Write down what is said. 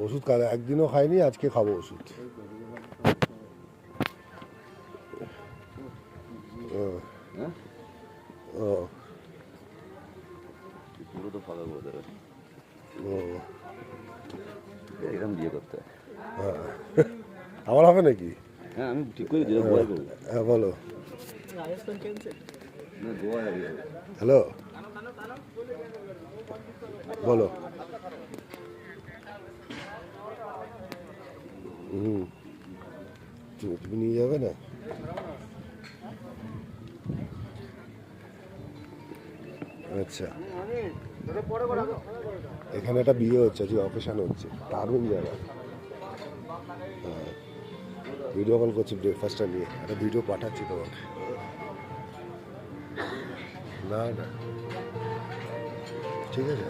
ওষুধ কালে একদিনও খাইনি, আজকে খাবো ওষুধ। পুরো তো ফাঁকা করে দেবে, ও এরকম বিয়ে করতে। হ্যাঁ, আমার হবে নাকি? হ্যাঁ আমি ঠিক করে দিলাম, গোয়া করবো। হ্যাঁ বলো। না গোয়া যাবে। হ্যালো, বলো। তুমি নিয়ে যাবে না? আচ্ছা, এখানে একটা বিয়ে হচ্ছে, যে অকেশন হচ্ছে, দারুণ জায়গা। হ্যাঁ, ভিডিও কল করছি ব্রেকফাস্টটা নিয়ে, একটা ভিডিও পাঠাচ্ছি তোমাকে। না না, ঠিক আছে।